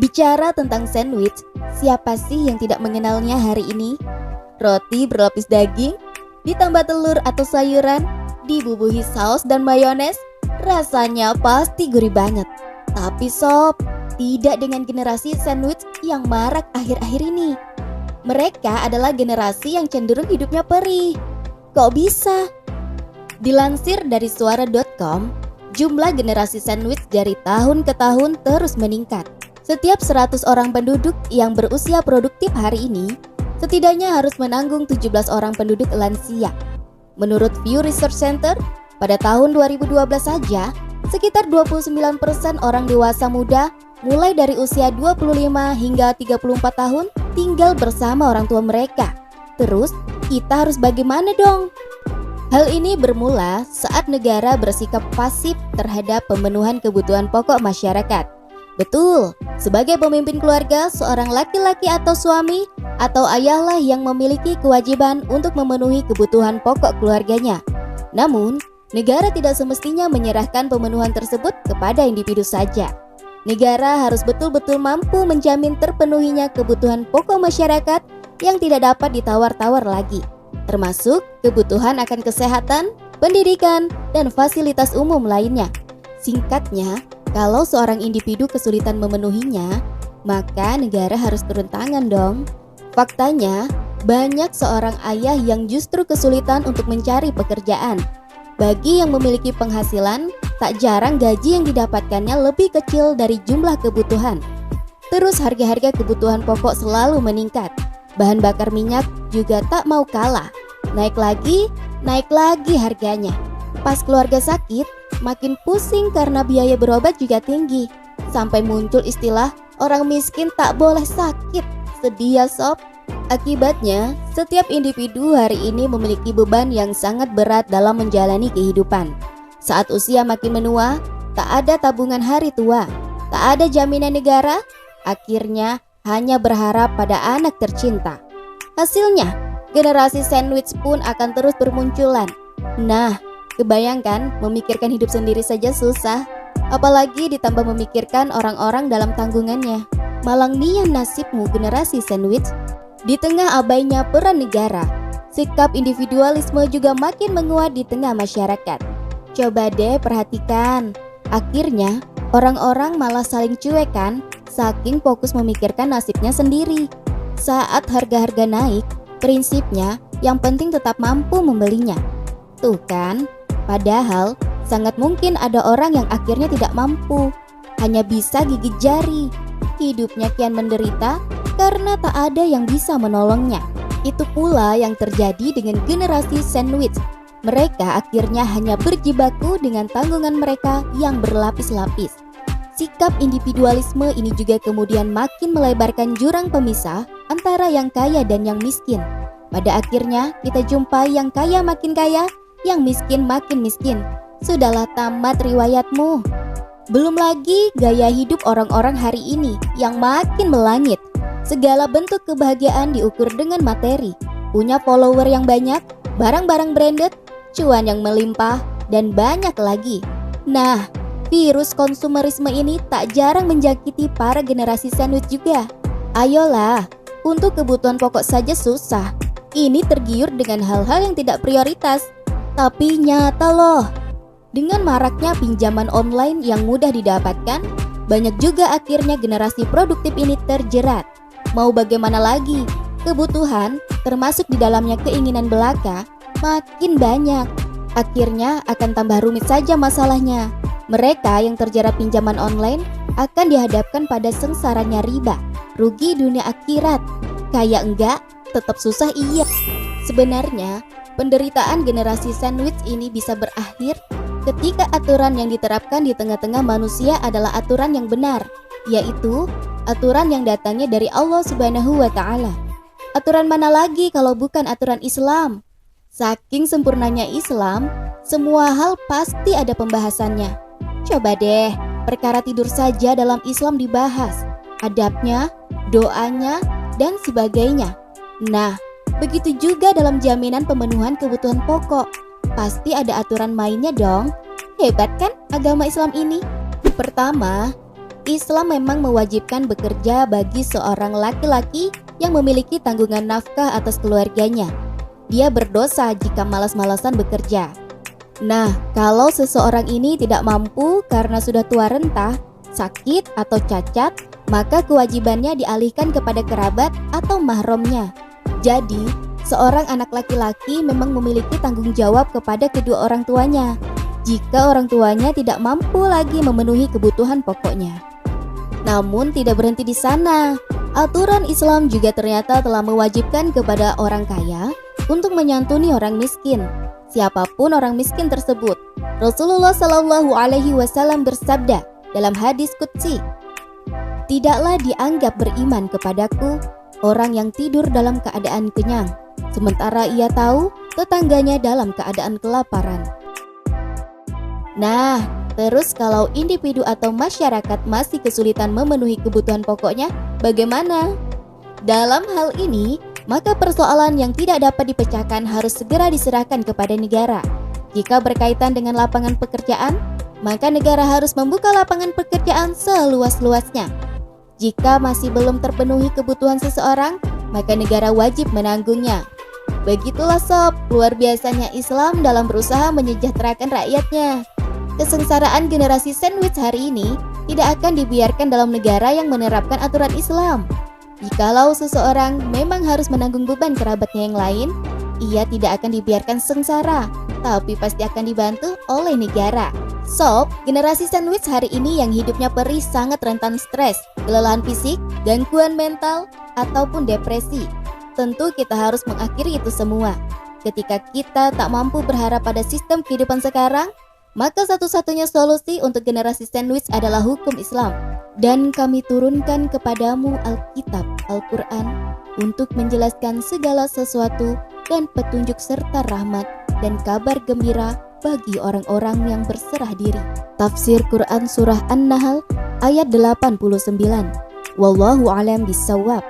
Bicara tentang sandwich, siapa sih yang tidak mengenalnya hari ini? Roti berlapis daging, ditambah telur atau sayuran, dibubuhi saus dan mayones, rasanya pasti gurih banget. Tapi sob, tidak dengan generasi sandwich yang marak akhir-akhir ini. Mereka adalah generasi yang cenderung hidupnya perih. Kok bisa? Dilansir dari suara.com, jumlah generasi sandwich dari tahun ke tahun terus meningkat. Setiap 100 orang penduduk yang berusia produktif hari ini, setidaknya harus menanggung 17 orang penduduk lansia. Menurut Pew Research Center, pada tahun 2012 saja, sekitar 29% orang dewasa muda mulai dari usia 25 hingga 34 tahun tinggal bersama orang tua mereka. Terus, kita harus bagaimana dong? Hal ini bermula saat negara bersikap pasif terhadap pemenuhan kebutuhan pokok masyarakat. Betul, sebagai pemimpin keluarga, seorang laki-laki atau suami atau ayahlah yang memiliki kewajiban untuk memenuhi kebutuhan pokok keluarganya. Namun, negara tidak semestinya menyerahkan pemenuhan tersebut kepada individu saja. Negara harus betul-betul mampu menjamin terpenuhinya kebutuhan pokok masyarakat yang tidak dapat ditawar-tawar lagi, termasuk kebutuhan akan kesehatan, pendidikan, dan fasilitas umum lainnya. Singkatnya, kalau seorang individu kesulitan memenuhinya, maka negara harus turun tangan dong. Faktanya, banyak seorang ayah yang justru kesulitan untuk mencari pekerjaan. Bagi yang memiliki penghasilan, tak jarang gaji yang didapatkannya lebih kecil dari jumlah kebutuhan. Terus harga-harga kebutuhan pokok selalu meningkat. Bahan bakar minyak juga tak mau kalah. Naik lagi harganya. Pas keluarga sakit, makin pusing karena biaya berobat juga tinggi. Sampai muncul istilah orang miskin tak boleh sakit. Sedih ya sob. Akibatnya, setiap individu hari ini memiliki beban yang sangat berat dalam menjalani kehidupan. Saat usia makin menua, tak ada tabungan hari tua, tak ada jaminan negara, akhirnya hanya berharap pada anak tercinta. Hasilnya, generasi sandwich pun akan terus bermunculan. Nah, kebayangkan memikirkan hidup sendiri saja susah, apalagi ditambah memikirkan orang-orang dalam tanggungannya. Malang nian nasibmu generasi sandwich. Di tengah abainya peran negara, sikap individualisme juga makin menguat di tengah masyarakat. Coba deh perhatikan, akhirnya orang-orang malah saling cuek kan, saking fokus memikirkan nasibnya sendiri. Saat harga-harga naik, prinsipnya yang penting tetap mampu membelinya. Tuh kan, padahal sangat mungkin ada orang yang akhirnya tidak mampu, hanya bisa gigit jari. Hidupnya kian menderita karena tak ada yang bisa menolongnya. Itu pula yang terjadi dengan generasi sandwich. Mereka akhirnya hanya berjibaku dengan tanggungan mereka yang berlapis-lapis. Sikap individualisme ini juga kemudian makin melebarkan jurang pemisah antara yang kaya dan yang miskin. Pada akhirnya kita jumpai yang kaya makin kaya, yang miskin makin miskin. Sudahlah tamat riwayatmu. Belum lagi gaya hidup orang-orang hari ini yang makin melangit. Segala bentuk kebahagiaan diukur dengan materi, punya follower yang banyak, barang-barang branded, cuan yang melimpah, dan banyak lagi. Nah, virus konsumerisme ini tak jarang menjangkiti para generasi sandwich juga. Ayolah, untuk kebutuhan pokok saja susah. Ini tergiur dengan hal-hal yang tidak prioritas. Tapi nyata loh, dengan maraknya pinjaman online yang mudah didapatkan, banyak juga akhirnya generasi produktif ini terjerat. Mau bagaimana lagi, kebutuhan, termasuk di dalamnya keinginan belaka, makin banyak. Akhirnya akan tambah rumit saja masalahnya. Mereka yang terjerat pinjaman online akan dihadapkan pada sengsaranya riba, rugi dunia akhirat. Kaya enggak, tetap susah iya. Sebenarnya, penderitaan generasi sandwich ini bisa berakhir ketika aturan yang diterapkan di tengah-tengah manusia adalah aturan yang benar, yaitu aturan yang datangnya dari Allah Subhanahu wa Ta'ala. Aturan mana lagi kalau bukan aturan Islam? Saking sempurnanya Islam, semua hal pasti ada pembahasannya. Coba deh, perkara tidur saja dalam Islam dibahas, adabnya, doanya, dan sebagainya. Nah, begitu juga dalam jaminan pemenuhan kebutuhan pokok. Pasti ada aturan mainnya dong. Hebat kan agama Islam ini? Pertama, Islam memang mewajibkan bekerja bagi seorang laki-laki yang memiliki tanggungan nafkah atas keluarganya. Dia berdosa jika malas-malasan bekerja. Nah, kalau seseorang ini tidak mampu karena sudah tua renta, sakit atau cacat, maka kewajibannya dialihkan kepada kerabat atau mahramnya. Jadi, seorang anak laki-laki memang memiliki tanggung jawab kepada kedua orang tuanya jika orang tuanya tidak mampu lagi memenuhi kebutuhan pokoknya. Namun tidak berhenti di sana. Aturan Islam juga ternyata telah mewajibkan kepada orang kaya untuk menyantuni orang miskin, siapapun orang miskin tersebut. Rasulullah Shallallahu Alaihi Wasallam bersabda dalam hadis qudsi, "Tidaklah dianggap beriman kepadaku orang yang tidur dalam keadaan kenyang, sementara ia tahu tetangganya dalam keadaan kelaparan." Nah, terus kalau individu atau masyarakat masih kesulitan memenuhi kebutuhan pokoknya, bagaimana? Dalam hal ini, maka persoalan yang tidak dapat dipecahkan harus segera diserahkan kepada negara. Jika berkaitan dengan lapangan pekerjaan, maka negara harus membuka lapangan pekerjaan seluas-luasnya. Jika masih belum terpenuhi kebutuhan seseorang, maka negara wajib menanggungnya. Begitulah sob, luar biasanya Islam dalam berusaha menyejahterakan rakyatnya. Kesengsaraan generasi sandwich hari ini tidak akan dibiarkan dalam negara yang menerapkan aturan Islam. Jikalau seseorang memang harus menanggung beban kerabatnya yang lain, ia tidak akan dibiarkan sengsara, tapi pasti akan dibantu oleh negara. Sob, generasi sandwich hari ini yang hidupnya perih sangat rentan stres, kelelahan fisik, gangguan mental, ataupun depresi. Tentu kita harus mengakhiri itu semua. Ketika kita tak mampu berharap pada sistem kehidupan sekarang, maka satu-satunya solusi untuk generasi sandwich adalah hukum Islam. Dan kami turunkan kepadamu Alkitab, Al-Quran, untuk menjelaskan segala sesuatu dan petunjuk serta rahmat dan kabar gembira bagi orang-orang yang berserah diri. Tafsir Quran Surah An-Nahl ayat 89. Wallahu a'lam bishawab.